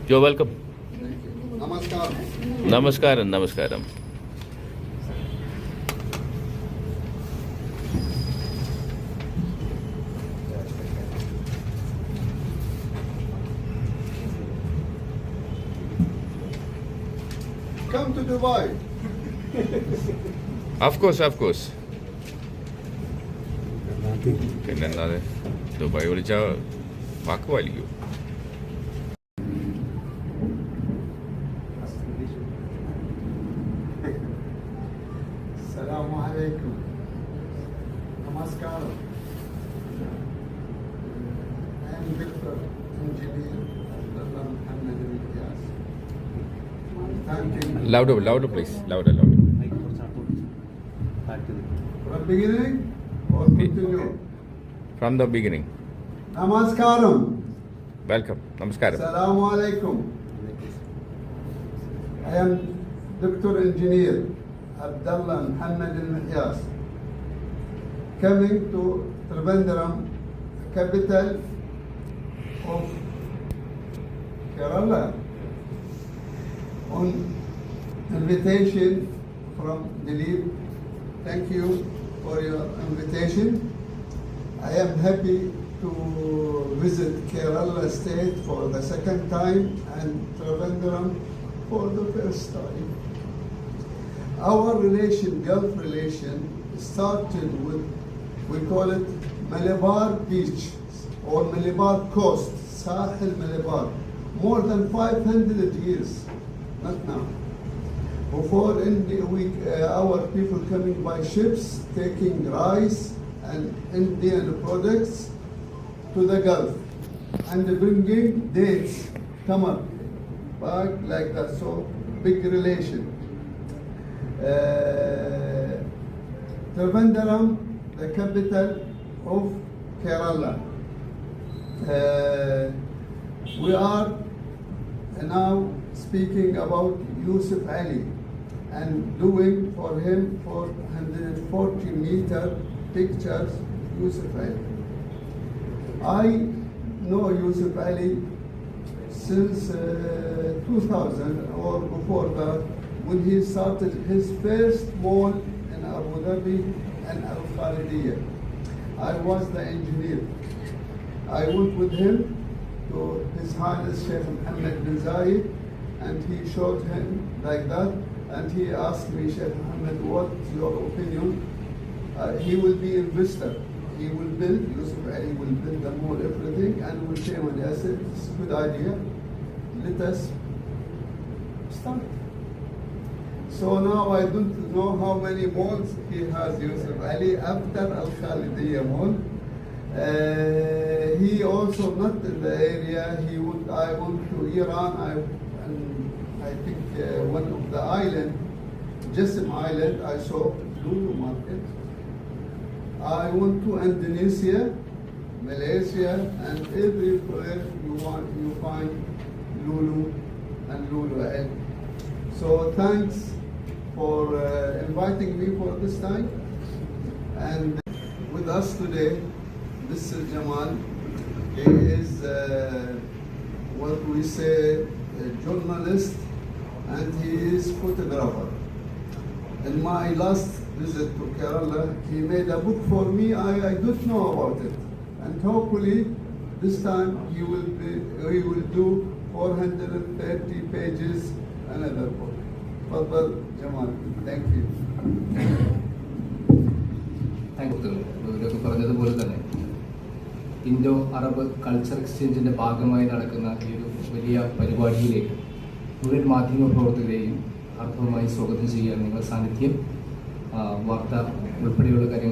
You're welcome. Namaskar. Namaskaram, namaskaram. Come to Dubai. Of course. പിന്നെന്താതെ Dubai വിളിച്ചാൽ വാക്ക് പാലിക്കൂ. Assalamu alaikum. Namaskar. I am Dr. Engineer Abdullah Muhammad Al-Ilyas. Thank you. Louder please. Louder. From beginning or continue? From the beginning. Namaskaram. Welcome. Namaskaram. Assalamu alaikum. I am Dr. Engineer Abdullah Muhammad Al-Ilyas, coming to Trivandrum, capital of Kerala, on invitation from Dilip. Thank you for your invitation. I am happy to visit Kerala state for the second time and Trivandrum for the first time. Our relation, Gulf relation, started with, we call it Malabar Beach or Malabar Coast, Sahel Malabar, more than 500 years, not now. Before our people coming by ships, taking rice and Indian products to the Gulf and bringing dates, tamar, back like that, so big relation. Trivandrum, the capital of Kerala. We are now speaking about Yusuf Ali and doing for him 440-meter pictures, Yusuf Ali. I know Yusuf Ali since 2000 or before that, when he started his first mall in Abu Dhabi and Al Khalidiyah. I was the engineer. I went with him to His Highness Sheikh Mohammed bin Zayed, and he showed him like that, and he asked me, Sheikh Mohammed, what's your opinion? He will be investor. He will build, Yusuf Ali will build the mall, everything, and will pay money. I said, it's a good idea. Let us start. So now I don't know how many malls he has, Yusuf Ali, after Al Khalidiyah Mall. He also not in the area. I went to Iran. I think one of the island, Jassim Island, I saw Lulu Market. I went to Indonesia, Malaysia, and everywhere you find Lulu and Lulu L. So thanks for inviting me for this time. And with us today, Mr. Jamal. He is what we say a journalist, and he is photographer. In my last visit to Kerala, he made a book for me. I don't know about it, and hopefully this time he will do 430 pages another book. Fadal Jamal, thank you. ഇവരൊക്കെ പറഞ്ഞതുപോലെ തന്നെ Indo Arab culture എക്സ്ചേഞ്ചിൻ്റെ ഭാഗമായി നടക്കുന്ന ഈ ഒരു വലിയ പരിപാടിയിലേക്ക് മുഴുവൻ മാധ്യമ പ്രവർത്തകരെയും അർത്ഥമായി സ്വാഗതം ചെയ്യാൻ നിങ്ങളുടെ സാന്നിധ്യം വാർത്ത ഉൾപ്പെടെയുള്ള കാര്യങ്ങൾ